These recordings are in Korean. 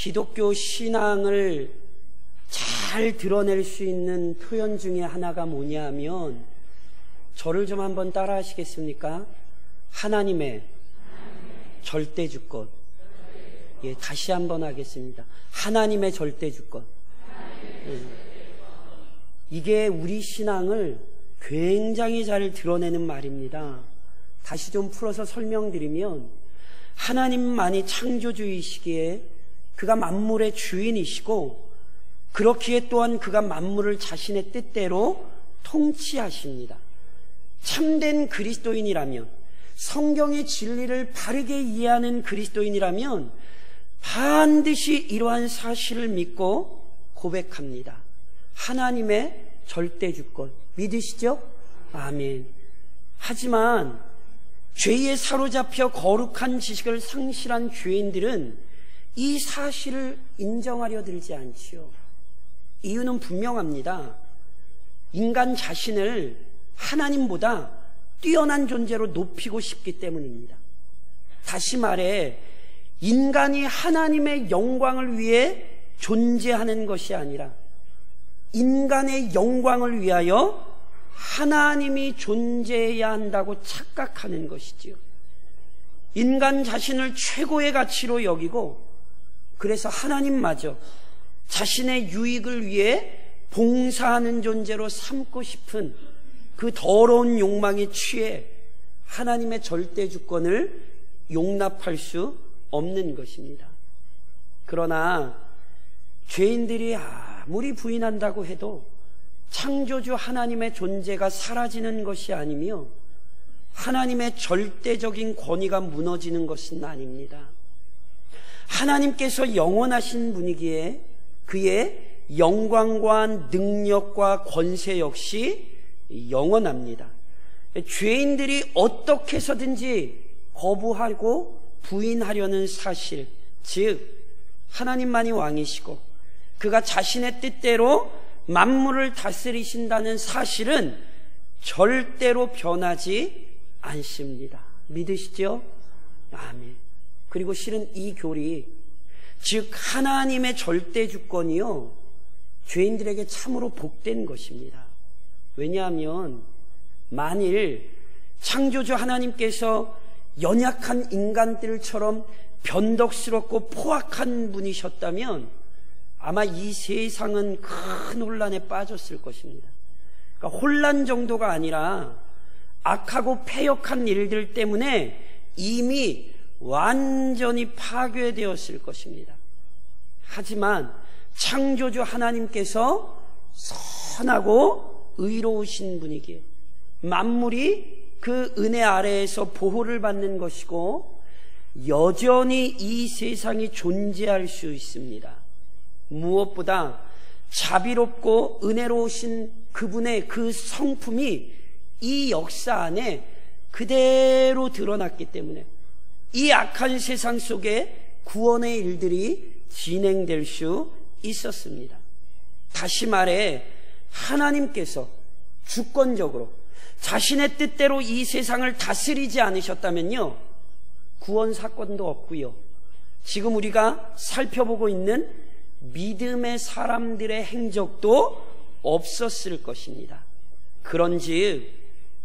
기독교 신앙을 잘 드러낼 수 있는 표현 중에 하나가 뭐냐 하면, 저를 좀 한번 따라 하시겠습니까? 하나님의 절대주권. 예, 다시 한번 하겠습니다. 하나님의 절대주권. 예. 이게 우리 신앙을 굉장히 잘 드러내는 말입니다. 다시 좀 풀어서 설명드리면, 하나님만이 창조주이시기에 그가 만물의 주인이시고, 그렇기에 또한 그가 만물을 자신의 뜻대로 통치하십니다. 참된 그리스도인이라면, 성경의 진리를 바르게 이해하는 그리스도인이라면 반드시 이러한 사실을 믿고 고백합니다. 하나님의 절대주권. 믿으시죠? 아멘. 하지만 죄에 사로잡혀 거룩한 지식을 상실한 죄인들은 이 사실을 인정하려 들지 않지요. 이유는 분명합니다. 인간 자신을 하나님보다 뛰어난 존재로 높이고 싶기 때문입니다. 다시 말해, 인간이 하나님의 영광을 위해 존재하는 것이 아니라 인간의 영광을 위하여 하나님이 존재해야 한다고 착각하는 것이지요. 인간 자신을 최고의 가치로 여기고, 그래서 하나님마저 자신의 유익을 위해 봉사하는 존재로 삼고 싶은 그 더러운 욕망에 취해 하나님의 절대주권을 용납할 수 없는 것입니다. 그러나 죄인들이 아무리 부인한다고 해도 창조주 하나님의 존재가 사라지는 것이 아니며 하나님의 절대적인 권위가 무너지는 것은 아닙니다. 하나님께서 영원하신 분이기에 그의 영광과 능력과 권세 역시 영원합니다. 죄인들이 어떻게 해서든지 거부하고 부인하려는 사실, 즉 하나님만이 왕이시고 그가 자신의 뜻대로 만물을 다스리신다는 사실은 절대로 변하지 않습니다. 믿으시죠? 아멘. 그리고 실은 이 교리, 즉 하나님의 절대주권이요, 죄인들에게 참으로 복된 것입니다. 왜냐하면 만일 창조주 하나님께서 연약한 인간들처럼 변덕스럽고 포악한 분이셨다면 아마 이 세상은 큰 혼란에 빠졌을 것입니다. 그러니까 혼란 정도가 아니라 악하고 패역한 일들 때문에 이미 완전히 파괴되었을 것입니다. 하지만 창조주 하나님께서 선하고 의로우신 분이기에 만물이 그 은혜 아래에서 보호를 받는 것이고 여전히 이 세상이 존재할 수 있습니다. 무엇보다 자비롭고 은혜로우신 그분의 그 성품이 이 역사 안에 그대로 드러났기 때문에 이 악한 세상 속에 구원의 일들이 진행될 수 있었습니다. 다시 말해 하나님께서 주권적으로 자신의 뜻대로 이 세상을 다스리지 않으셨다면요, 구원 사건도 없고요, 지금 우리가 살펴보고 있는 믿음의 사람들의 행적도 없었을 것입니다. 그런즉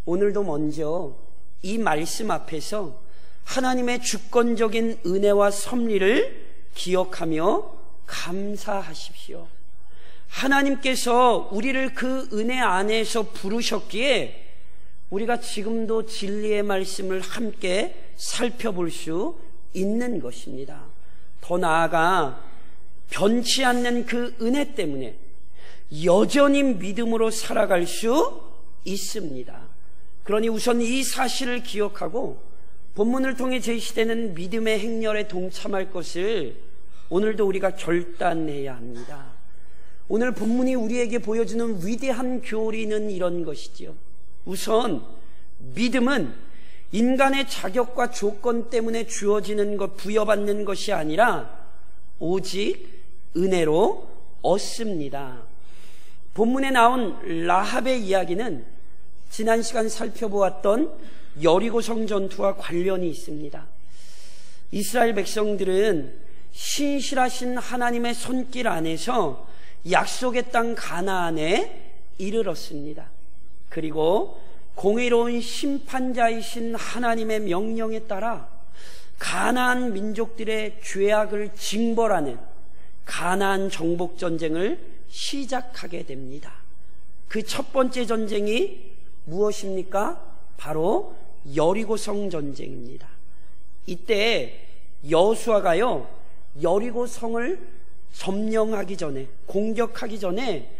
오늘도 먼저 이 말씀 앞에서 하나님의 주권적인 은혜와 섭리를 기억하며 감사하십시오. 하나님께서 우리를 그 은혜 안에서 부르셨기에 우리가 지금도 진리의 말씀을 함께 살펴볼 수 있는 것입니다. 더 나아가 변치 않는 그 은혜 때문에 여전히 믿음으로 살아갈 수 있습니다. 그러니 우선 이 사실을 기억하고 본문을 통해 제시되는 믿음의 행렬에 동참할 것을 오늘도 우리가 결단해야 합니다. 오늘 본문이 우리에게 보여주는 위대한 교리는 이런 것이지요. 우선 믿음은 인간의 자격과 조건 때문에 주어지는 것, 부여받는 것이 아니라 오직 은혜로 얻습니다. 본문에 나온 라합의 이야기는 지난 시간 살펴보았던 여리고 성 전투와 관련이 있습니다. 이스라엘 백성들은 신실하신 하나님의 손길 안에서 약속의 땅 가나안에 이르렀습니다. 그리고 공의로운 심판자이신 하나님의 명령에 따라 가나안 민족들의 죄악을 징벌하는 가나안 정복 전쟁을 시작하게 됩니다. 그 첫 번째 전쟁이 무엇입니까? 바로 여리고성 전쟁입니다. 이때 여호수아가요, 여리고성을 점령하기 전에, 공격하기 전에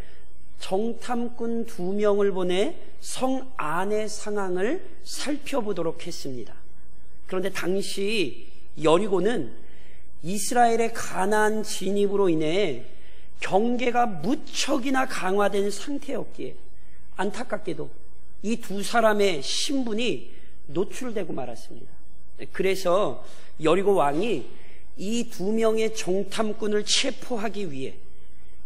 정탐꾼 2명을 보내 성 안의 상황을 살펴보도록 했습니다. 그런데 당시 여리고는 이스라엘의 가나안 진입으로 인해 경계가 무척이나 강화된 상태였기에 안타깝게도 이 두 사람의 신분이 노출되고 말았습니다. 그래서 여리고 왕이 이 2명의 정탐꾼을 체포하기 위해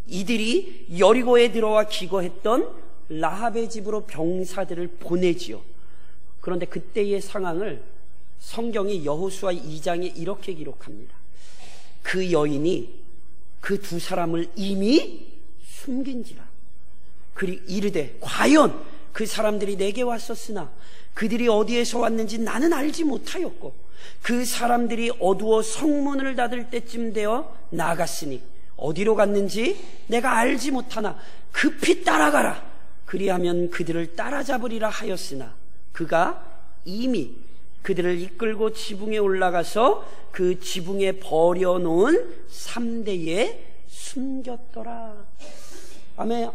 이들이 여리고에 들어와 기거했던 라합의 집으로 병사들을 보내지요. 그런데 그때의 상황을 성경이 여호수아 2장에 이렇게 기록합니다. 그 여인이 그 두 사람을 이미 숨긴지라. 그리 이르되 과연 그 사람들이 내게 왔었으나 그들이 어디에서 왔는지 나는 알지 못하였고 그 사람들이 어두워 성문을 닫을 때쯤 되어 나갔으니 어디로 갔는지 내가 알지 못하나 급히 따라가라. 그리하면 그들을 따라잡으리라 하였으나 그가 이미 그들을 이끌고 지붕에 올라가서 그 지붕에 버려놓은 3대에 숨겼더라.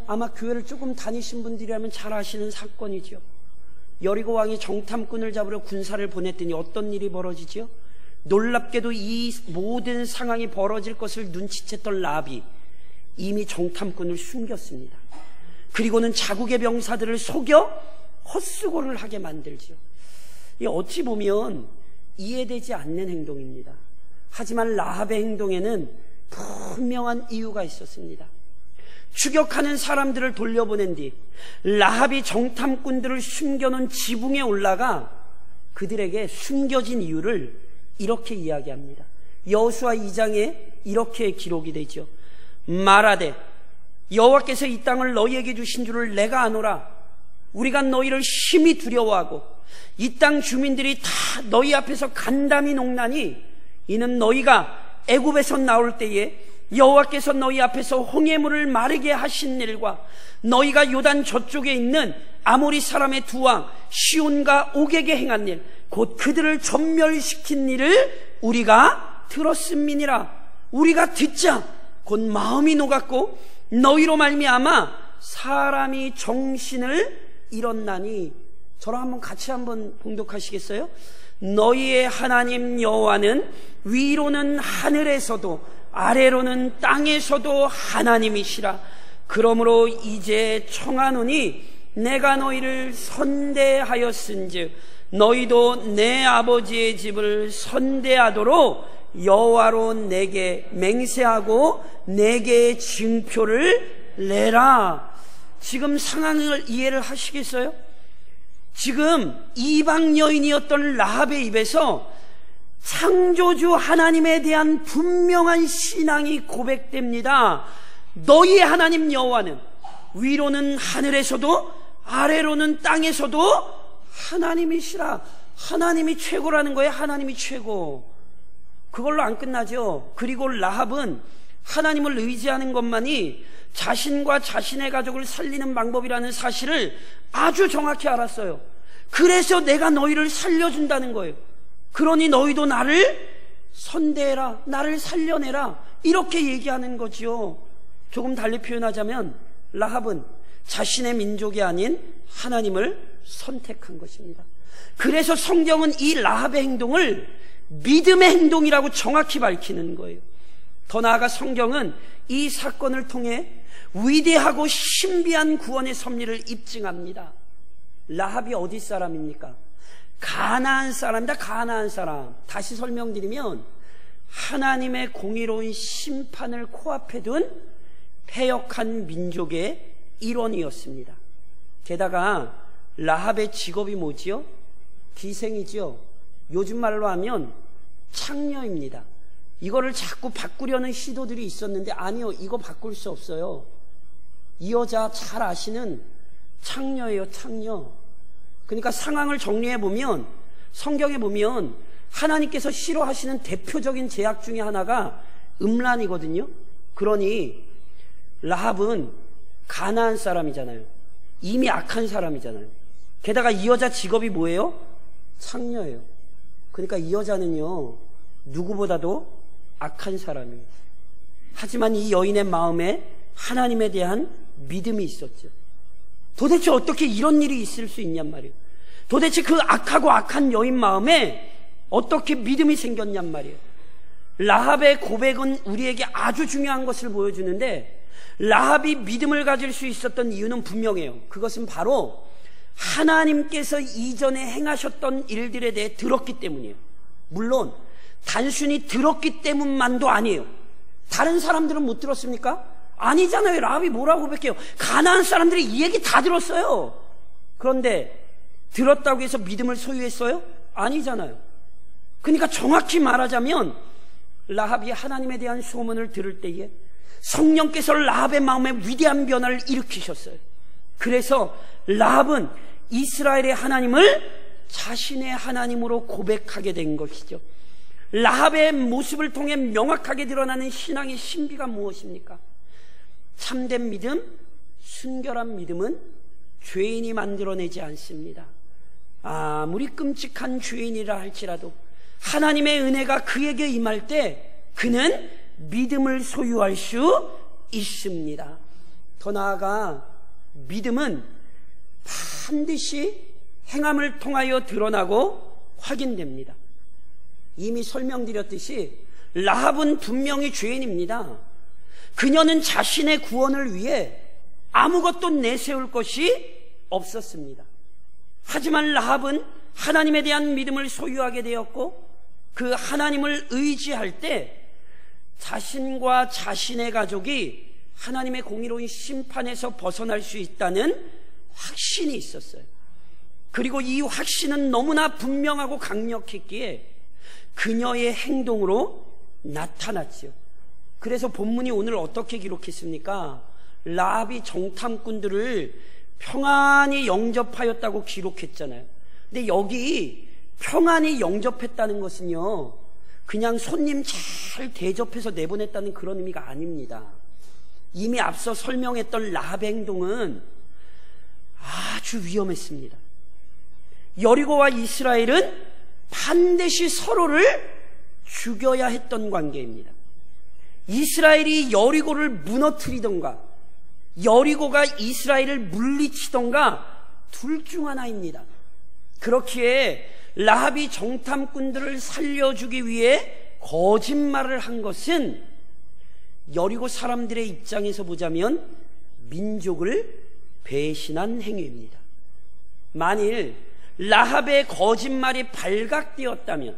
아마 교회를 조금 다니신 분들이라면 잘 아시는 사건이죠. 여리고 왕이 정탐꾼을 잡으러 군사를 보냈더니 어떤 일이 벌어지죠? 놀랍게도 이 모든 상황이 벌어질 것을 눈치챘던 라합이 이미 정탐꾼을 숨겼습니다. 그리고는 자국의 병사들을 속여 헛수고를 하게 만들지요. 어찌 보면 이해되지 않는 행동입니다. 하지만 라합의 행동에는 분명한 이유가 있었습니다. 추격하는 사람들을 돌려보낸 뒤 라합이 정탐꾼들을 숨겨놓은 지붕에 올라가 그들에게 숨겨진 이유를 이렇게 이야기합니다. 여호수아 2장에 이렇게 기록이 되죠. 말하되 여호와께서 이 땅을 너희에게 주신 줄을 내가 아노라. 우리가 너희를 심히 두려워하고 이 땅 주민들이 다 너희 앞에서 간담이 녹나니 이는 너희가 애굽에서 나올 때에 여호와께서 너희 앞에서 홍해물을 마르게 하신 일과 너희가 요단 저쪽에 있는 아모리 사람의 두 왕 시온과 옥에게 행한 일 곧 그들을 전멸시킨 일을 우리가 들었음이니라. 우리가 듣자 곧 마음이 녹았고 너희로 말미암아 사람이 정신을 잃었나니. 저랑 같이 한번 봉독하시겠어요? 너희의 하나님 여호와는 위로는 하늘에서도 아래로는 땅에서도 하나님이시라. 그러므로 이제 청하노니 내가 너희를 선대하였은즉 너희도 내 아버지의 집을 선대하도록 여호와로 내게 맹세하고 내게 증표를 내라. 지금 상황을 이해를 하시겠어요? 지금 이방 여인이었던 라합의 입에서 창조주 하나님에 대한 분명한 신앙이 고백됩니다. 너희의 하나님 여호와는 위로는 하늘에서도 아래로는 땅에서도 하나님이시라. 하나님이 최고라는 거예요. 하나님이 최고. 그걸로 안 끝나죠. 그리고 라합은 하나님을 의지하는 것만이 자신과 자신의 가족을 살리는 방법이라는 사실을 아주 정확히 알았어요. 그래서 내가 너희를 살려준다는 거예요. 그러니 너희도 나를 선대해라, 나를 살려내라, 이렇게 얘기하는 거지요. 조금 달리 표현하자면 라합은 자신의 민족이 아닌 하나님을 선택한 것입니다. 그래서 성경은 이 라합의 행동을 믿음의 행동이라고 정확히 밝히는 거예요. 더 나아가 성경은 이 사건을 통해 위대하고 신비한 구원의 섭리를 입증합니다. 라합이 어디 사람입니까? 가나안 사람이다. 가나안 사람. 다시 설명드리면 하나님의 공의로운 심판을 코앞에 둔 패역한 민족의 일원이었습니다. 게다가 라합의 직업이 뭐지요? 기생이지요. 요즘 말로 하면 창녀입니다. 이거를 자꾸 바꾸려는 시도들이 있었는데 아니요, 이거 바꿀 수 없어요. 이 여자 잘 아시는 창녀예요, 창녀. 그러니까 상황을 정리해 보면, 성경에 보면 하나님께서 싫어하시는 대표적인 죄악 중에 하나가 음란이거든요. 그러니 라합은 가나안 사람이잖아요. 이미 악한 사람이잖아요. 게다가 이 여자 직업이 뭐예요? 창녀예요. 그러니까 이 여자는요, 누구보다도 악한 사람이에요. 하지만 이 여인의 마음에 하나님에 대한 믿음이 있었죠. 도대체 어떻게 이런 일이 있을 수 있냔 말이에요. 도대체 그 악하고 악한 여인 마음에 어떻게 믿음이 생겼냔 말이에요. 라합의 고백은 우리에게 아주 중요한 것을 보여주는데, 라합이 믿음을 가질 수 있었던 이유는 분명해요. 그것은 바로 하나님께서 이전에 행하셨던 일들에 대해 들었기 때문이에요. 물론 단순히 들었기 때문만도 아니에요. 다른 사람들은 못 들었습니까? 아니잖아요. 라합이 뭐라고 고백해요? 가나안 사람들이 이 얘기 다 들었어요. 그런데 들었다고 해서 믿음을 소유했어요? 아니잖아요. 그러니까 정확히 말하자면 라합이 하나님에 대한 소문을 들을 때에 성령께서 라합의 마음에 위대한 변화를 일으키셨어요. 그래서 라합은 이스라엘의 하나님을 자신의 하나님으로 고백하게 된 것이죠. 라합의 모습을 통해 명확하게 드러나는 신앙의 신비가 무엇입니까? 참된 믿음, 순결한 믿음은 죄인이 만들어내지 않습니다. 아무리 끔찍한 죄인이라 할지라도 하나님의 은혜가 그에게 임할 때 그는 믿음을 소유할 수 있습니다. 더 나아가 믿음은 반드시 행함을 통하여 드러나고 확인됩니다. 이미 설명드렸듯이 라합은 분명히 죄인입니다. 그녀는 자신의 구원을 위해 아무것도 내세울 것이 없었습니다. 하지만 라합은 하나님에 대한 믿음을 소유하게 되었고, 그 하나님을 의지할 때 자신과 자신의 가족이 하나님의 공의로운 심판에서 벗어날 수 있다는 확신이 있었어요. 그리고 이 확신은 너무나 분명하고 강력했기에 그녀의 행동으로 나타났죠. 그래서 본문이 오늘 어떻게 기록했습니까? 라합이 정탐꾼들을 평안히 영접하였다고 기록했잖아요. 근데 여기 평안히 영접했다는 것은요, 그냥 손님 잘 대접해서 내보냈다는 그런 의미가 아닙니다. 이미 앞서 설명했던 라합의 행동은 아주 위험했습니다. 여리고와 이스라엘은 반드시 서로를 죽여야 했던 관계입니다. 이스라엘이 여리고를 무너뜨리던가 여리고가 이스라엘을 물리치던가 둘 중 하나입니다. 그렇기에 라합이 정탐꾼들을 살려주기 위해 거짓말을 한 것은 여리고 사람들의 입장에서 보자면 민족을 배신한 행위입니다. 만일 라합의 거짓말이 발각되었다면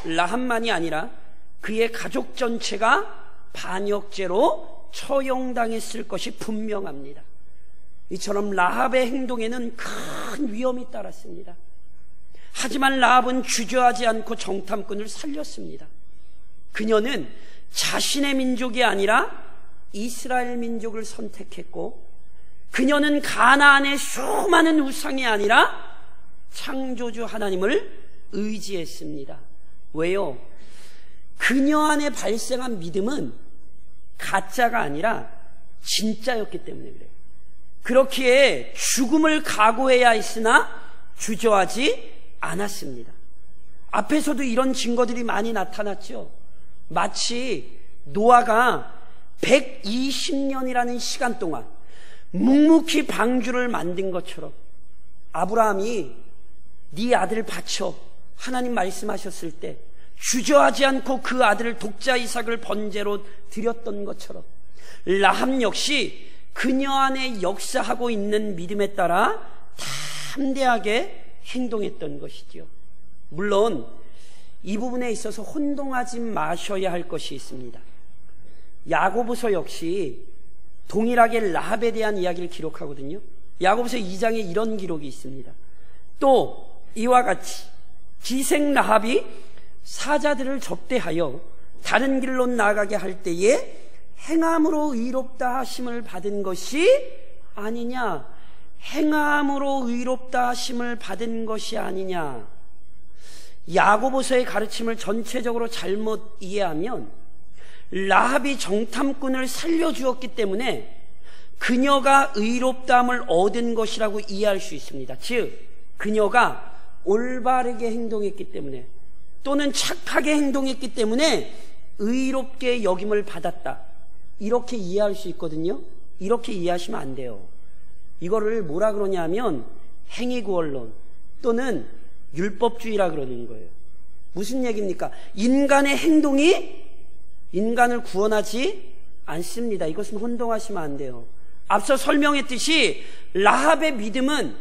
라합만이 아니라 그의 가족 전체가 반역죄로 처형당했을 것이 분명합니다. 이처럼 라합의 행동에는 큰 위험이 따랐습니다. 하지만 라합은 주저하지 않고 정탐꾼을 살렸습니다. 그녀는 자신의 민족이 아니라 이스라엘 민족을 선택했고, 그녀는 가나안의 수많은 우상이 아니라 창조주 하나님을 의지했습니다. 왜요? 그녀 안에 발생한 믿음은 가짜가 아니라 진짜였기 때문에 그래요. 그렇기에 죽음을 각오해야 했으나 주저하지 않았습니다. 앞에서도 이런 증거들이 많이 나타났죠. 마치 노아가 120년이라는 시간 동안 묵묵히 방주를 만든 것처럼 아브라함이 네 아들 바쳐 하나님 말씀하셨을 때 주저하지 않고 그 아들을 독자 이삭을 번제로 드렸던 것처럼 라합 역시 그녀 안에 역사하고 있는 믿음에 따라 담대하게 행동했던 것이지요. 물론 이 부분에 있어서 혼동하지 마셔야 할 것이 있습니다. 야고보서 역시 동일하게 라합에 대한 이야기를 기록하거든요. 야고보서 2장에 이런 기록이 있습니다. 또 이와 같이 기생 라합이 사자들을 접대하여 다른 길로 나가게 할 때에 행함으로 의롭다 하심을 받은 것이 아니냐? 행함으로 의롭다 하심을 받은 것이 아니냐? 야고보서의 가르침을 전체적으로 잘못 이해하면 라합이 정탐꾼을 살려주었기 때문에 그녀가 의롭다함을 얻은 것이라고 이해할 수 있습니다. 즉, 그녀가 올바르게 행동했기 때문에 또는 착하게 행동했기 때문에 의롭게 여김을 받았다, 이렇게 이해할 수 있거든요. 이렇게 이해하시면 안 돼요. 이거를 뭐라 그러냐면 행위구원론 또는 율법주의라 그러는 거예요. 무슨 얘기입니까? 인간의 행동이 인간을 구원하지 않습니다. 이것은 혼동하시면 안 돼요. 앞서 설명했듯이 라합의 믿음은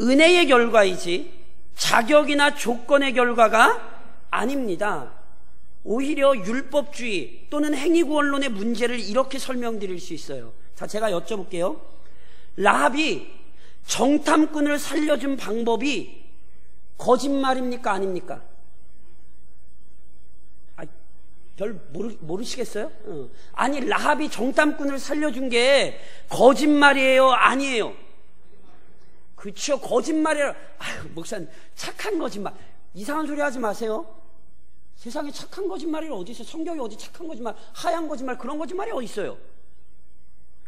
은혜의 결과이지 자격이나 조건의 결과가 아닙니다. 오히려 율법주의 또는 행위구원론의 문제를 이렇게 설명드릴 수 있어요. 자, 제가 여쭤볼게요. 라합이 정탐꾼을 살려준 방법이 거짓말입니까? 아닙니까? 별 모르시겠어요? 아니, 라합이 정탐꾼을 살려준 게 거짓말이에요? 아니에요? 그쵸, 거짓말이에요. 아유, 목사님, 착한 거짓말. 이상한 소리 하지 마세요. 세상에 착한 거짓말이 어디 있어요? 성경에 어디 착한 거짓말, 하얀 거짓말, 그런 거짓말이 어디 있어요?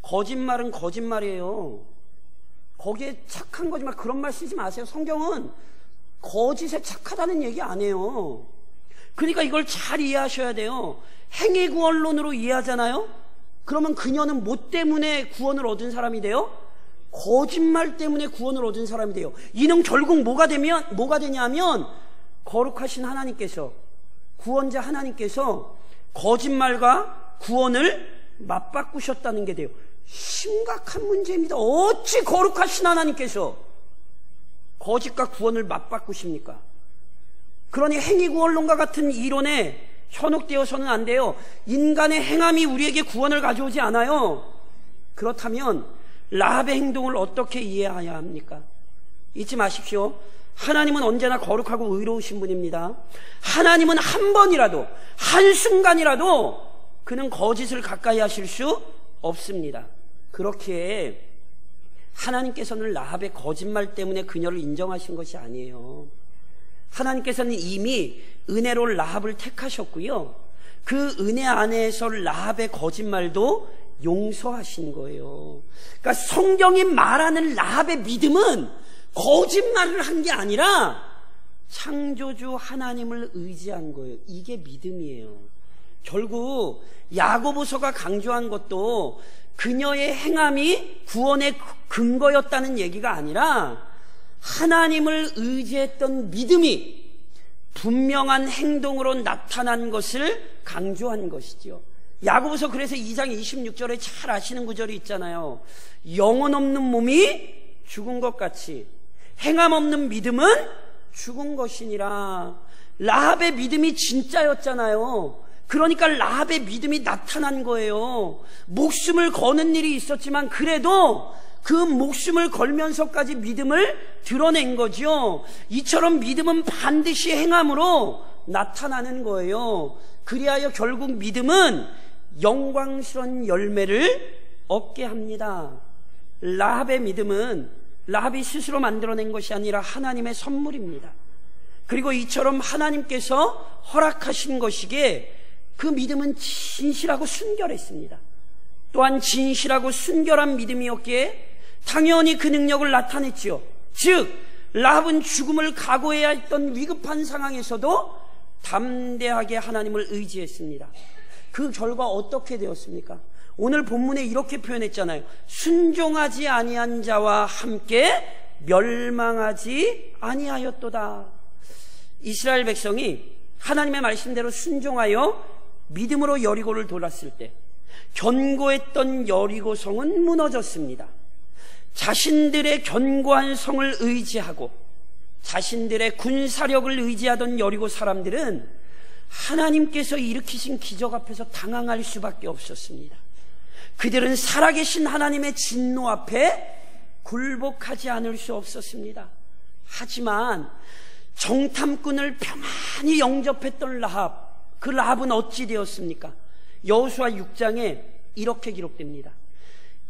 거짓말은 거짓말이에요. 거기에 착한 거짓말, 그런 말 쓰지 마세요. 성경은 거짓에 착하다는 얘기 안 해요. 그러니까 이걸 잘 이해하셔야 돼요. 행위구원론으로 이해하잖아요. 그러면 그녀는 뭐 때문에 구원을 얻은 사람이 돼요? 거짓말 때문에 구원을 얻은 사람이 돼요. 이는 결국 뭐가 되냐면 거룩하신 하나님께서, 구원자 하나님께서 거짓말과 구원을 맞바꾸셨다는 게 돼요. 심각한 문제입니다. 어찌 거룩하신 하나님께서 거짓과 구원을 맞바꾸십니까? 그러니 행위구원론과 같은 이론에 현혹되어서는 안 돼요. 인간의 행함이 우리에게 구원을 가져오지 않아요. 그렇다면 라합의 행동을 어떻게 이해해야 합니까? 잊지 마십시오. 하나님은 언제나 거룩하고 의로우신 분입니다. 하나님은 한 번이라도, 한순간이라도 그는 거짓을 가까이 하실 수 없습니다. 그렇게 하나님께서는 라합의 거짓말 때문에 그녀를 인정하신 것이 아니에요. 하나님께서는 이미 은혜로 라합을 택하셨고요, 그 은혜 안에서 라합의 거짓말도 용서하신 거예요. 그러니까 성경이 말하는 라합의 믿음은 거짓말을 한 게 아니라 창조주 하나님을 의지한 거예요. 이게 믿음이에요. 결국 야고보서가 강조한 것도 그녀의 행함이 구원의 근거였다는 얘기가 아니라 하나님을 의지했던 믿음이 분명한 행동으로 나타난 것을 강조한 것이죠. 야고보서 그래서 2장 26절에 잘 아시는 구절이 있잖아요. 영혼 없는 몸이 죽은 것 같이 행함 없는 믿음은 죽은 것이니라. 라합의 믿음이 진짜였잖아요. 그러니까 라합의 믿음이 나타난 거예요. 목숨을 거는 일이 있었지만 그래도 그 목숨을 걸면서까지 믿음을 드러낸 거죠. 이처럼 믿음은 반드시 행함으로 나타나는 거예요. 그리하여 결국 믿음은 영광스러운 열매를 얻게 합니다. 라합의 믿음은 라합이 스스로 만들어낸 것이 아니라 하나님의 선물입니다. 그리고 이처럼 하나님께서 허락하신 것이기에 그 믿음은 진실하고 순결했습니다. 또한 진실하고 순결한 믿음이었기에 당연히 그 능력을 나타냈지요. 즉 라합은 죽음을 각오해야 했던 위급한 상황에서도 담대하게 하나님을 의지했습니다. 그 결과 어떻게 되었습니까? 오늘 본문에 이렇게 표현했잖아요. 순종하지 아니한 자와 함께 멸망하지 아니하였도다. 이스라엘 백성이 하나님의 말씀대로 순종하여 믿음으로 여리고를 돌았을 때 견고했던 여리고 성은 무너졌습니다. 자신들의 견고한 성을 의지하고 자신들의 군사력을 의지하던 여리고 사람들은 하나님께서 일으키신 기적 앞에서 당황할 수밖에 없었습니다. 그들은 살아계신 하나님의 진노 앞에 굴복하지 않을 수 없었습니다. 하지만 정탐꾼을 평안히 영접했던 라합, 그 라합은 어찌 되었습니까? 여호수아 6장에 이렇게 기록됩니다.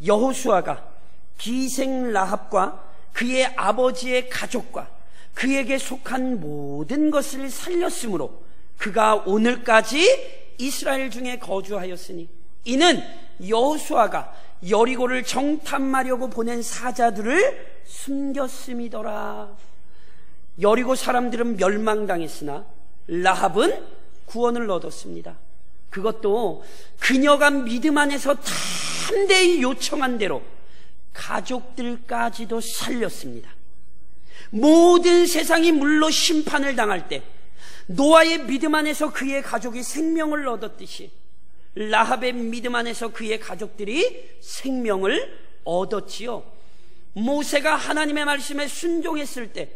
여호수아가 기생 라합과 그의 아버지의 가족과 그에게 속한 모든 것을 살렸으므로 그가 오늘까지 이스라엘 중에 거주하였으니 이는 여호수아가 여리고를 정탐하려고 보낸 사자들을 숨겼음이더라. 여리고 사람들은 멸망당했으나 라합은 구원을 얻었습니다. 그것도 그녀가 믿음 안에서 담대히 요청한 대로 가족들까지도 살렸습니다. 모든 세상이 물로 심판을 당할 때 노아의 믿음 안에서 그의 가족이 생명을 얻었듯이 라합의 믿음 안에서 그의 가족들이 생명을 얻었지요. 모세가 하나님의 말씀에 순종했을 때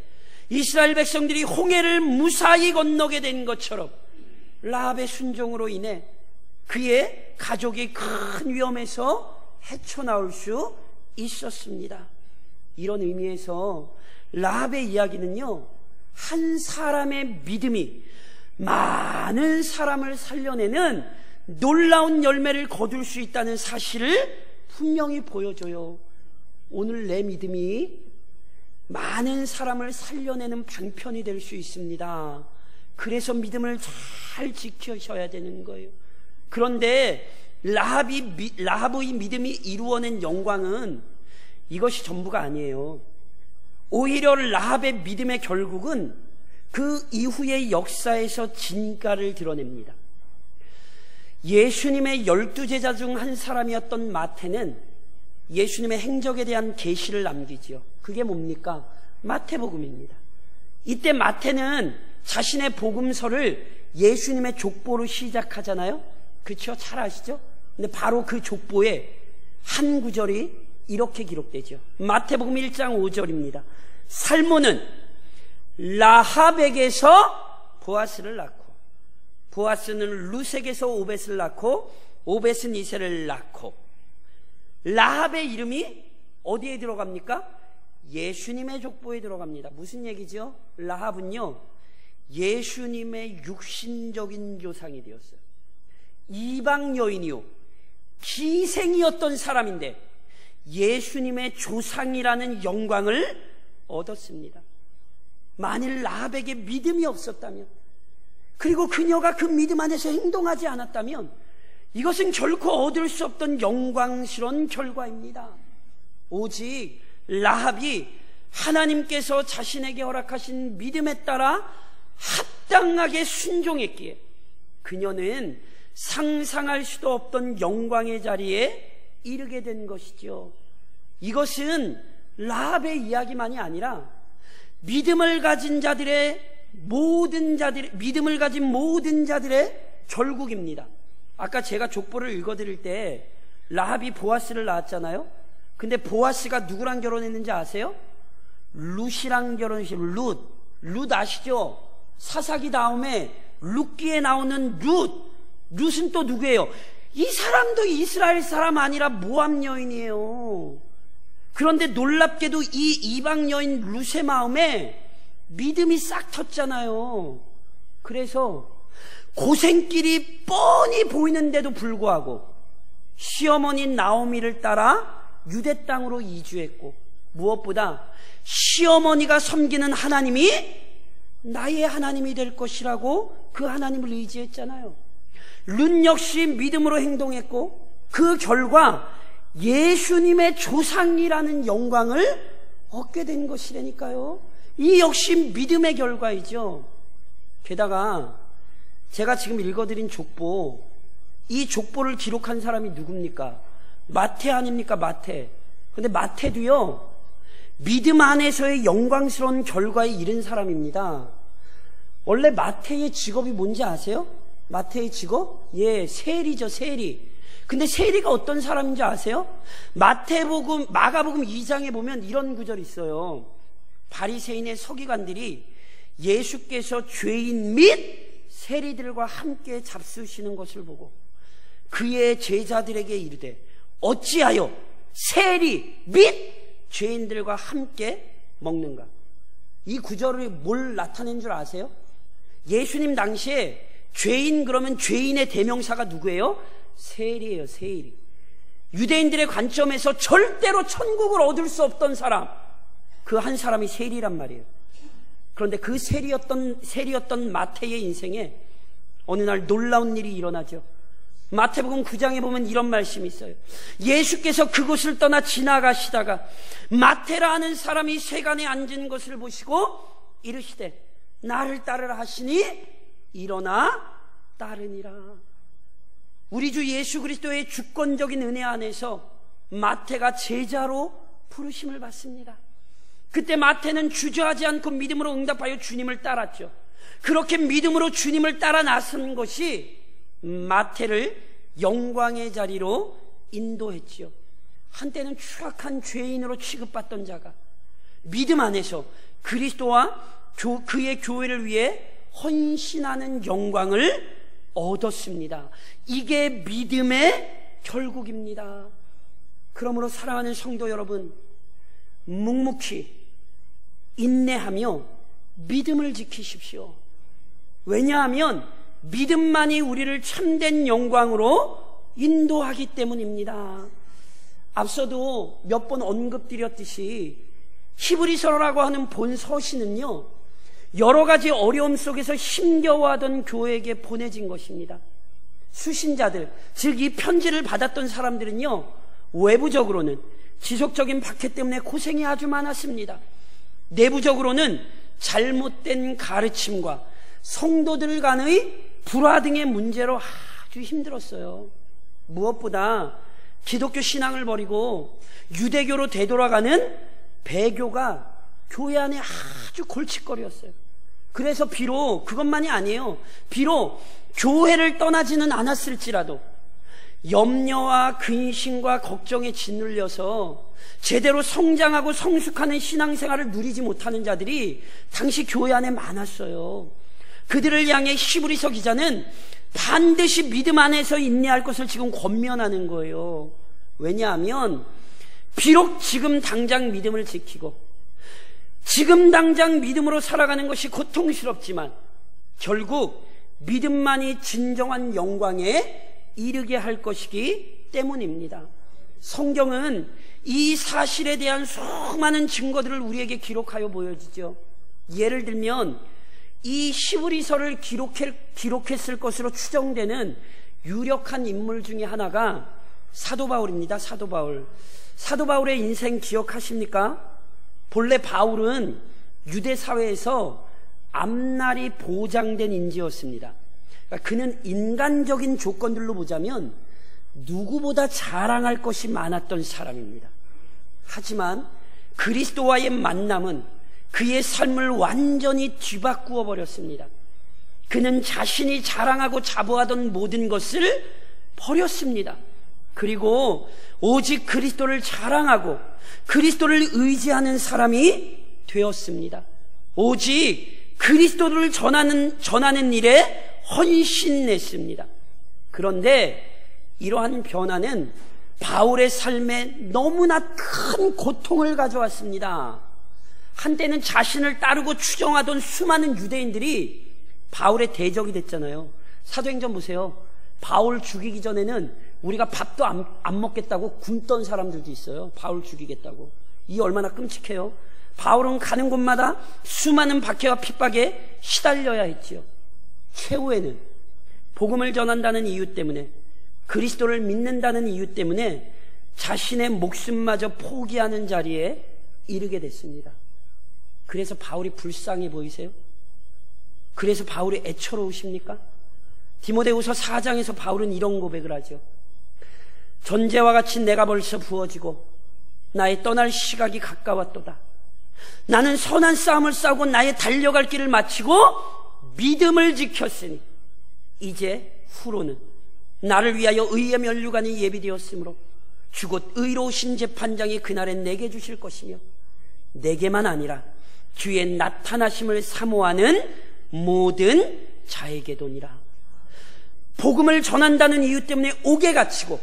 이스라엘 백성들이 홍해를 무사히 건너게 된 것처럼 라합의 순종으로 인해 그의 가족이 큰 위험에서 헤쳐나올 수 있었습니다. 이런 의미에서 라합의 이야기는요, 한 사람의 믿음이 많은 사람을 살려내는 놀라운 열매를 거둘 수 있다는 사실을 분명히 보여줘요. 오늘 내 믿음이 많은 사람을 살려내는 방편이 될 수 있습니다. 그래서 믿음을 잘 지키셔야 되는 거예요. 그런데 라합의 믿음이 이루어낸 영광은 이것이 전부가 아니에요. 오히려 라합의 믿음의 결국은 그 이후의 역사에서 진가를 드러냅니다. 예수님의 12제자 중 한 사람이었던 마태는 예수님의 행적에 대한 계시를 남기지요. 그게 뭡니까? 마태복음입니다. 이때 마태는 자신의 복음서를 예수님의 족보로 시작하잖아요. 그렇죠? 잘 아시죠? 근데 바로 그 족보에 한 구절이 이렇게 기록되죠. 마태복음 1장 5절입니다. 살모는 라합에게서 보아스를 낳고 보아스는 룻에게서 오벳을 낳고 오벳은 이새를 낳고. 라합의 이름이 어디에 들어갑니까? 예수님의 족보에 들어갑니다. 무슨 얘기죠? 라합은요, 예수님의 육신적인 조상이 되었어요. 이방 여인이요, 기생이었던 사람인데 예수님의 조상이라는 영광을 얻었습니다. 만일 라합에게 믿음이 없었다면, 그리고 그녀가 그 믿음 안에서 행동하지 않았다면 이것은 결코 얻을 수 없던 영광스러운 결과입니다. 오직 라합이 하나님께서 자신에게 허락하신 믿음에 따라 합당하게 순종했기에 그녀는 상상할 수도 없던 영광의 자리에 이르게 된 것이죠. 이것은 라합의 이야기만이 아니라 믿음을 가진 모든 자들의 결국입니다. 아까 제가 족보를 읽어드릴 때 라합이 보아스를 낳았잖아요. 근데 보아스가 누구랑 결혼했는지 아세요? 룻이랑 결혼했어요. 룻 아시죠? 사사기 다음에 룻기에 나오는 룻은 또 누구예요? 이 사람도 이스라엘 사람 아니라 모압 여인이에요. 그런데 놀랍게도 이 이방 여인 룻의 마음에 믿음이 싹 텄잖아요. 그래서 고생길이 뻔히 보이는데도 불구하고 시어머니 나오미를 따라 유대 땅으로 이주했고, 무엇보다 시어머니가 섬기는 하나님이 나의 하나님이 될 것이라고 그 하나님을 의지했잖아요. 룻 역시 믿음으로 행동했고 그 결과 예수님의 조상이라는 영광을 얻게 된 것이라니까요. 이 역시 믿음의 결과이죠. 게다가 제가 지금 읽어드린 족보, 이 족보를 기록한 사람이 누굽니까? 마태 아닙니까? 마태. 근데 마태도요, 믿음 안에서의 영광스러운 결과에 이른 사람입니다. 원래 마태의 직업이 뭔지 아세요? 마태의 직업? 예, 세리죠, 세리. 근데 세리가 어떤 사람인지 아세요? 마가복음 2장에 보면 이런 구절이 있어요. 바리새인의 서기관들이 예수께서 죄인 및 세리들과 함께 잡수시는 것을 보고 그의 제자들에게 이르되 어찌하여 세리 및 죄인들과 함께 먹는가? 이 구절이 뭘 나타낸 줄 아세요? 예수님 당시에 죄인 그러면 죄인의 대명사가 누구예요? 세일이에요. 세일. 유대인들의 관점에서 절대로 천국을 얻을 수 없던 사람, 그 한 사람이 세일이란 말이에요. 그런데 그 세리였던 마태의 인생에 어느 날 놀라운 일이 일어나죠. 마태복음 9장에 보면 이런 말씀이 있어요. 예수께서 그곳을 떠나 지나가시다가 마태라 하는 사람이 세간에 앉은 것을 보시고 이르시되 나를 따르라 하시니 일어나 따르니라. 우리 주 예수 그리스도의 주권적인 은혜 안에서 마태가 제자로 부르심을 받습니다. 그때 마태는 주저하지 않고 믿음으로 응답하여 주님을 따랐죠. 그렇게 믿음으로 주님을 따라 나선 것이 마태를 영광의 자리로 인도했지요. 한때는 추락한 죄인으로 취급받던 자가 믿음 안에서 그리스도와 그의 교회를 위해 헌신하는 영광을 얻었습니다. 이게 믿음의 결국입니다. 그러므로 사랑하는 성도 여러분, 묵묵히 인내하며 믿음을 지키십시오. 왜냐하면 믿음만이 우리를 참된 영광으로 인도하기 때문입니다. 앞서도 몇 번 언급드렸듯이 히브리서라고 하는 본 서신은요, 여러 가지 어려움 속에서 힘겨워하던 교회에게 보내진 것입니다. 수신자들, 즉 이 편지를 받았던 사람들은요, 외부적으로는 지속적인 박해 때문에 고생이 아주 많았습니다. 내부적으로는 잘못된 가르침과 성도들 간의 불화 등의 문제로 아주 힘들었어요. 무엇보다 기독교 신앙을 버리고 유대교로 되돌아가는 배교가 교회 안에 아주 골칫거리였어요. 그래서 비록 그것만이 아니에요. 비록 교회를 떠나지는 않았을지라도 염려와 근심과 걱정에 짓눌려서 제대로 성장하고 성숙하는 신앙생활을 누리지 못하는 자들이 당시 교회 안에 많았어요. 그들을 향해 히브리서 기자는 반드시 믿음 안에서 인내할 것을 지금 권면하는 거예요. 왜냐하면 비록 지금 당장 믿음을 지키고 지금 당장 믿음으로 살아가는 것이 고통스럽지만 결국 믿음만이 진정한 영광에 이르게 할 것이기 때문입니다. 성경은 이 사실에 대한 수많은 증거들을 우리에게 기록하여 보여주죠. 예를 들면 이 히브리서를 기록했을 것으로 추정되는 유력한 인물 중에 하나가 사도 바울입니다. 사도 바울. 사도 바울의 인생 기억하십니까? 본래 바울은 유대 사회에서 앞날이 보장된 인지였습니다. 그러니까 그는 인간적인 조건들로 보자면 누구보다 자랑할 것이 많았던 사람입니다. 하지만 그리스도와의 만남은 그의 삶을 완전히 뒤바꾸어 버렸습니다. 그는 자신이 자랑하고 자부하던 모든 것을 버렸습니다. 그리고 오직 그리스도를 자랑하고 그리스도를 의지하는 사람이 되었습니다. 오직 그리스도를 전하는 일에 헌신했습니다. 그런데 이러한 변화는 바울의 삶에 너무나 큰 고통을 가져왔습니다. 한때는 자신을 따르고 추종하던 수많은 유대인들이 바울의 대적이 됐잖아요. 사도행전 보세요. 바울 죽이기 전에는 우리가 밥도 안 먹겠다고 굶던 사람들도 있어요. 바울 죽이겠다고. 이 얼마나 끔찍해요. 바울은 가는 곳마다 수많은 박해와 핍박에 시달려야 했지요. 최후에는 복음을 전한다는 이유 때문에, 그리스도를 믿는다는 이유 때문에 자신의 목숨마저 포기하는 자리에 이르게 됐습니다. 그래서 바울이 불쌍해 보이세요? 그래서 바울이 애처로우십니까? 디모데후서 4장에서 바울은 이런 고백을 하죠. 전제와 같이 내가 벌써 부어지고 나의 떠날 시각이 가까웠도다. 나는 선한 싸움을 싸우고 나의 달려갈 길을 마치고 믿음을 지켰으니 이제 후로는 나를 위하여 의의 면류관이 예비되었으므로 주곧 의로우신 재판장이 그날에 내게 주실 것이며 내게만 아니라 주의 나타나심을 사모하는 모든 자에게도니라. 복음을 전한다는 이유 때문에 옥에 갇히고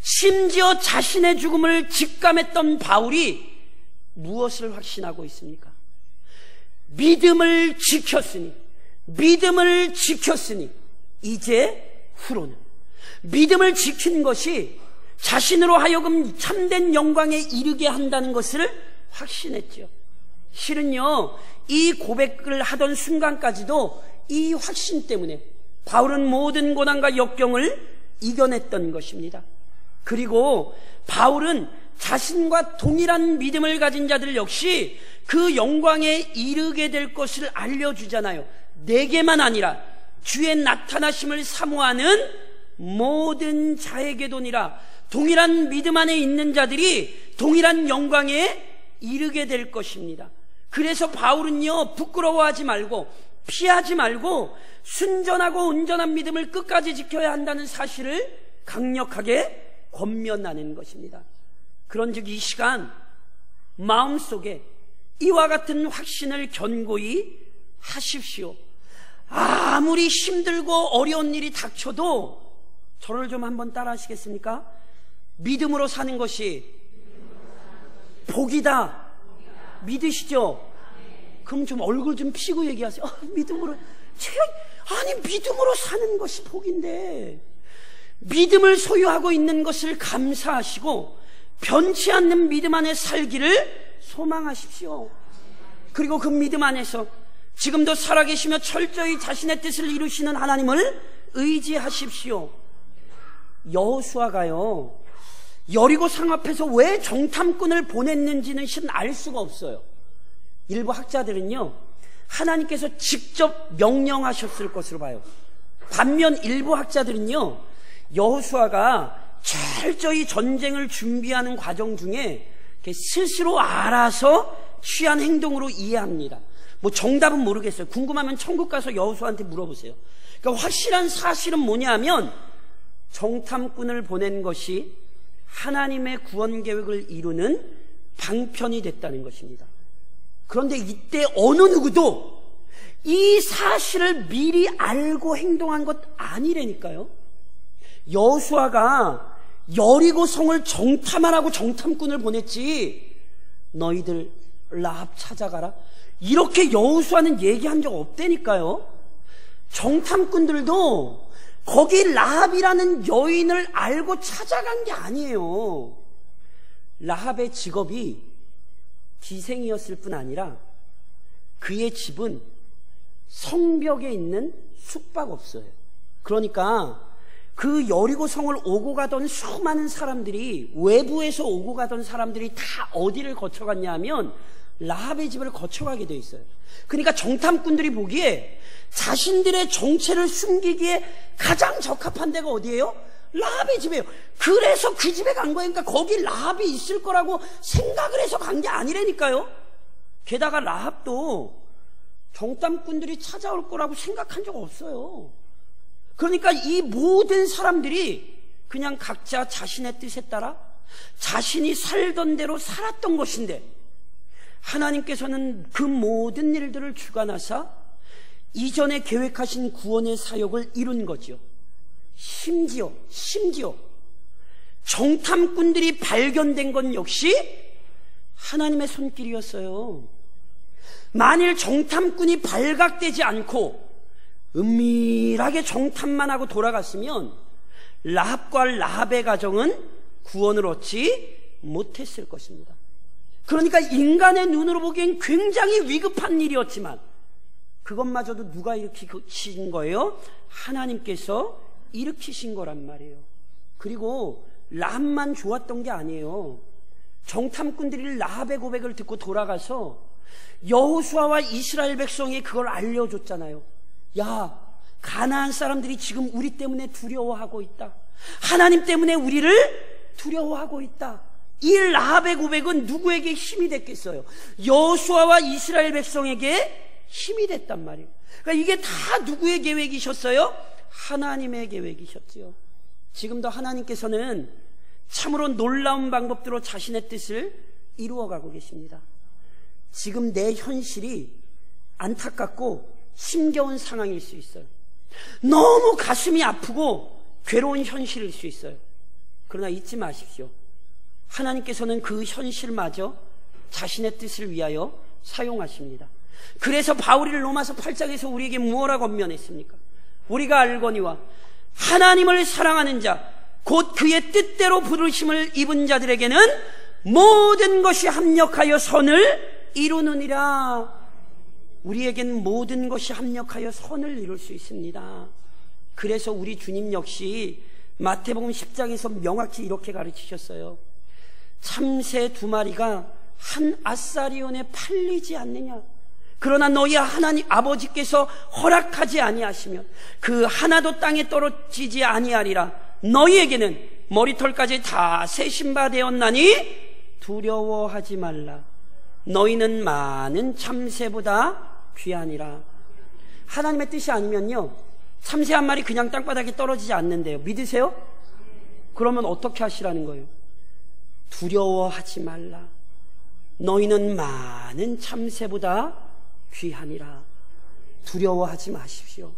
심지어 자신의 죽음을 직감했던 바울이 무엇을 확신하고 있습니까? 믿음을 지켰으니 이제 후로는 믿음을 지키는 것이 자신으로 하여금 참된 영광에 이르게 한다는 것을 확신했죠. 실은요, 이 고백을 하던 순간까지도 이 확신 때문에 바울은 모든 고난과 역경을 이겨냈던 것입니다. 그리고 바울은 자신과 동일한 믿음을 가진 자들 역시 그 영광에 이르게 될 것을 알려주잖아요. 내게만 아니라 주의 나타나심을 사모하는 모든 자에게도니라. 동일한 믿음 안에 있는 자들이 동일한 영광에 이르게 될 것입니다. 그래서 바울은요, 부끄러워하지 말고 피하지 말고 순전하고 온전한 믿음을 끝까지 지켜야 한다는 사실을 강력하게 권면하는 것입니다. 그런즉 이 시간 마음속에 이와 같은 확신을 견고히 하십시오. 아무리 힘들고 어려운 일이 닥쳐도 저를 좀 한번 따라 하시겠습니까? 믿음으로 사는 것이 복이다. 믿으시죠? 그럼 좀 얼굴 좀 피고 얘기하세요. 믿음으로. 아니, 믿음으로 사는 것이 복인데, 믿음을 소유하고 있는 것을 감사하시고 변치 않는 믿음 안에 살기를 소망하십시오. 그리고 그 믿음 안에서 지금도 살아계시며 철저히 자신의 뜻을 이루시는 하나님을 의지하십시오. 여호수아가요, 여리고 성 앞에서 왜 정탐꾼을 보냈는지는 실은 알 수가 없어요. 일부 학자들은요, 하나님께서 직접 명령하셨을 것으로 봐요. 반면 일부 학자들은요, 여호수아가 철저히 전쟁을 준비하는 과정 중에 스스로 알아서 취한 행동으로 이해합니다. 뭐 정답은 모르겠어요. 궁금하면 천국 가서 여호수아한테 물어보세요. 그러니까 확실한 사실은 뭐냐면 정탐꾼을 보낸 것이 하나님의 구원 계획을 이루는 방편이 됐다는 것입니다. 그런데 이때 어느 누구도 이 사실을 미리 알고 행동한 것 아니라니까요. 여호수아가 여리고 성을 정탐하라고 정탐꾼을 보냈지, 너희들 라합 찾아가라 이렇게 여호수아는 얘기한 적 없다니까요. 정탐꾼들도 거기 라합이라는 여인을 알고 찾아간 게 아니에요. 라합의 직업이 기생이었을 뿐 아니라 그의 집은 성벽에 있는 숙박업소예요. 그러니까 그 여리고 성을 오고 가던 수많은 사람들이, 외부에서 오고 가던 사람들이 다 어디를 거쳐갔냐 하면 라합의 집을 거쳐가게 돼 있어요. 그러니까 정탐꾼들이 보기에 자신들의 정체를 숨기기에 가장 적합한 데가 어디예요? 라합의 집이에요. 그래서 그 집에 간 거예요. 그러니까 거기 라합이 있을 거라고 생각을 해서 간 게 아니라니까요. 게다가 라합도 정탐꾼들이 찾아올 거라고 생각한 적 없어요. 그러니까 이 모든 사람들이 그냥 각자 자신의 뜻에 따라 자신이 살던 대로 살았던 것인데, 하나님께서는 그 모든 일들을 주관하사 이전에 계획하신 구원의 사역을 이룬 거죠. 심지어 정탐꾼들이 발견된 건 역시 하나님의 손길이었어요. 만일 정탐꾼이 발각되지 않고 은밀하게 정탐만 하고 돌아갔으면 라합과 라합의 가정은 구원을 얻지 못했을 것입니다. 그러니까 인간의 눈으로 보기엔 굉장히 위급한 일이었지만 그것마저도 누가 일으키신 거예요? 하나님께서 일으키신 거란 말이에요. 그리고 라합만 좋았던 게 아니에요. 정탐꾼들이 라합의 고백을 듣고 돌아가서 여호수아와 이스라엘 백성이 그걸 알려줬잖아요. 야, 가나안 사람들이 지금 우리 때문에 두려워하고 있다. 하나님 때문에 우리를 두려워하고 있다. 이 라합의 고백은 누구에게 힘이 됐겠어요? 여호수아와 이스라엘 백성에게 힘이 됐단 말이에요. 그러니까 이게 다 누구의 계획이셨어요? 하나님의 계획이셨지요. 지금도 하나님께서는 참으로 놀라운 방법으로 자신의 뜻을 이루어가고 계십니다. 지금 내 현실이 안타깝고 힘겨운 상황일 수 있어요. 너무 가슴이 아프고 괴로운 현실일 수 있어요. 그러나 잊지 마십시오. 하나님께서는 그 현실마저 자신의 뜻을 위하여 사용하십니다. 그래서 바울이 로마서 8장에서 우리에게 무엇라고 권면했습니까? 우리가 알거니와 하나님을 사랑하는 자 곧 그의 뜻대로 부르심을 입은 자들에게는 모든 것이 합력하여 선을 이루느니라. 우리에겐 모든 것이 합력하여 선을 이룰 수 있습니다. 그래서 우리 주님 역시 마태복음 10장에서 명확히 이렇게 가르치셨어요. 참새 2마리가 한 아사리온에 팔리지 않느냐. 그러나 너희 하나님 아버지께서 허락하지 아니하시면 그 하나도 땅에 떨어지지 아니하리라. 너희에게는 머리털까지 다 세신 바 되었나니 두려워하지 말라. 너희는 많은 참새보다 귀하니라. 하나님의 뜻이 아니면요, 참새 한 마리 그냥 땅바닥에 떨어지지 않는데요. 믿으세요? 그러면 어떻게 하시라는 거예요? 두려워하지 말라. 너희는 많은 참새보다 귀하니라. 두려워하지 마십시오.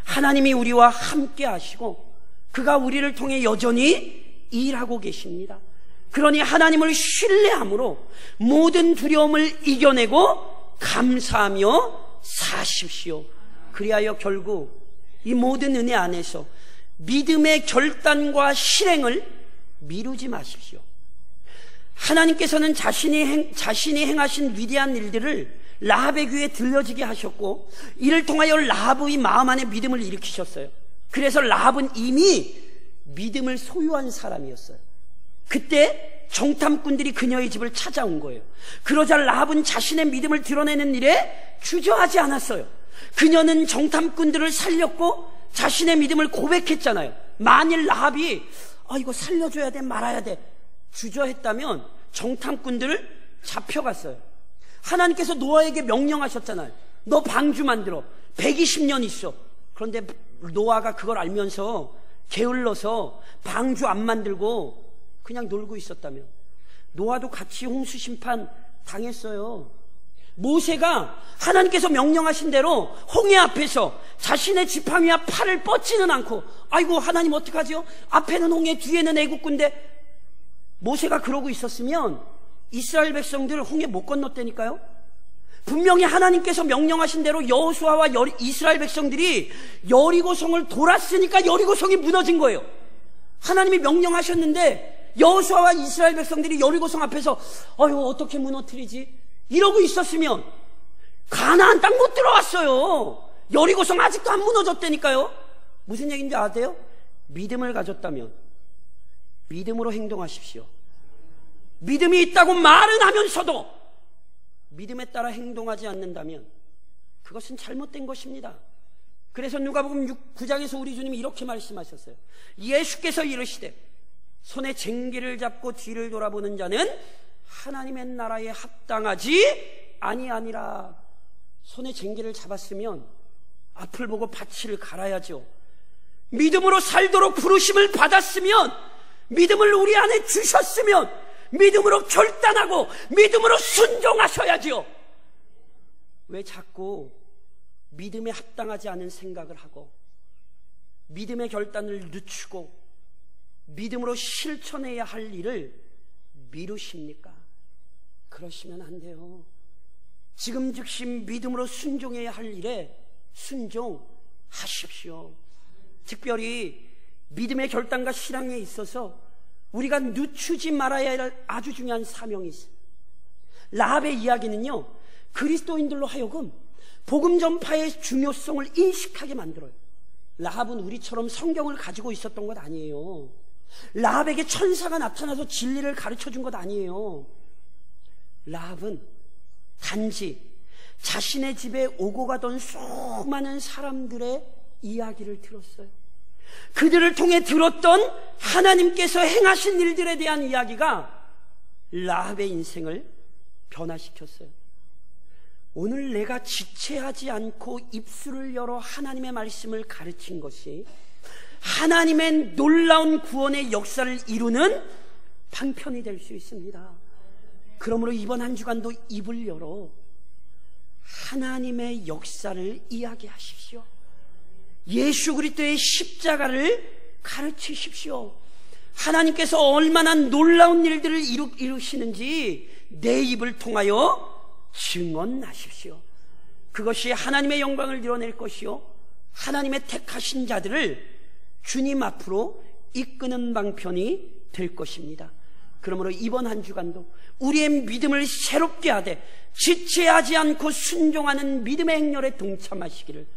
하나님이 우리와 함께 하시고 그가 우리를 통해 여전히 일하고 계십니다. 그러니 하나님을 신뢰함으로 모든 두려움을 이겨내고 감사하며 사십시오. 그리하여 결국 이 모든 은혜 안에서 믿음의 결단과 실행을 미루지 마십시오. 하나님께서는 자신이 행하신 위대한 일들을 라합의 귀에 들려지게 하셨고 이를 통하여 라합의 마음 안에 믿음을 일으키셨어요. 그래서 라합은 이미 믿음을 소유한 사람이었어요. 그때 정탐꾼들이 그녀의 집을 찾아온 거예요. 그러자 라합은 자신의 믿음을 드러내는 일에 주저하지 않았어요. 그녀는 정탐꾼들을 살렸고 자신의 믿음을 고백했잖아요. 만일 라합이 이거 살려줘야 돼 말아야 돼 주저했다면 정탐꾼들을 잡혀갔어요. 하나님께서 노아에게 명령하셨잖아요. 너 방주 만들어 120년 있어. 그런데 노아가 그걸 알면서 게을러서 방주 안 만들고 그냥 놀고 있었다며. 노아도 같이 홍수 심판 당했어요. 모세가 하나님께서 명령하신 대로 홍해 앞에서 자신의 지팡이와 팔을 뻗지는 않고 아이고 하나님 어떡하죠? 앞에는 홍해 뒤에는 애국군데 모세가 그러고 있었으면 이스라엘 백성들 홍해 못 건넜다니까요. 분명히 하나님께서 명령하신 대로 여호수아와 이스라엘 백성들이 여리고성을 돌았으니까 여리고성이 무너진 거예요. 하나님이 명령하셨는데 여호수아와 이스라엘 백성들이 여리고성 앞에서 어떻게 무너뜨리지? 이러고 있었으면 가나안 땅 못 들어왔어요. 여리고성 아직도 안 무너졌다니까요. 무슨 얘기인지 아세요? 믿음을 가졌다면 믿음으로 행동하십시오. 믿음이 있다고 말은 하면서도 믿음에 따라 행동하지 않는다면 그것은 잘못된 것입니다. 그래서 누가복음 9장에서 우리 주님이 이렇게 말씀하셨어요. 예수께서 이르시되 손에 쟁기를 잡고 뒤를 돌아보는 자는 하나님의 나라에 합당하지 아니하니라. 손에 쟁기를 잡았으면 앞을 보고 바치를 갈아야죠. 믿음으로 살도록 부르심을 받았으면, 믿음을 우리 안에 주셨으면 믿음으로 결단하고 믿음으로 순종하셔야지요. 왜 자꾸 믿음에 합당하지 않은 생각을 하고 믿음의 결단을 늦추고 믿음으로 실천해야 할 일을 미루십니까? 그러시면 안 돼요. 지금 즉시 믿음으로 순종해야 할 일에 순종하십시오. 특별히 믿음의 결단과 실행에 있어서 우리가 늦추지 말아야 할 아주 중요한 사명이 있어요. 라합의 이야기는요, 그리스도인들로 하여금 복음 전파의 중요성을 인식하게 만들어요. 라합은 우리처럼 성경을 가지고 있었던 것 아니에요. 라합에게 천사가 나타나서 진리를 가르쳐준 것 아니에요. 라합은 단지 자신의 집에 오고 가던 수많은 사람들의 이야기를 들었어요. 그들을 통해 들었던 하나님께서 행하신 일들에 대한 이야기가 라합의 인생을 변화시켰어요. 오늘 내가 지체하지 않고 입술을 열어 하나님의 말씀을 가르친 것이 하나님의 놀라운 구원의 역사를 이루는 방편이 될 수 있습니다. 그러므로 이번 한 주간도 입을 열어 하나님의 역사를 이야기하십시오. 예수 그리스도의 십자가를 가르치십시오. 하나님께서 얼마나 놀라운 일들을 이루시는지 내 입을 통하여 증언하십시오. 그것이 하나님의 영광을 드러낼 것이요 하나님의 택하신 자들을 주님 앞으로 이끄는 방편이 될 것입니다. 그러므로 이번 한 주간도 우리의 믿음을 새롭게 하되 지체하지 않고 순종하는 믿음의 행렬에 동참하시기를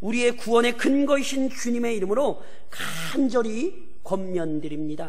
우리의 구원의 근거이신 주님의 이름으로 간절히 권면드립니다.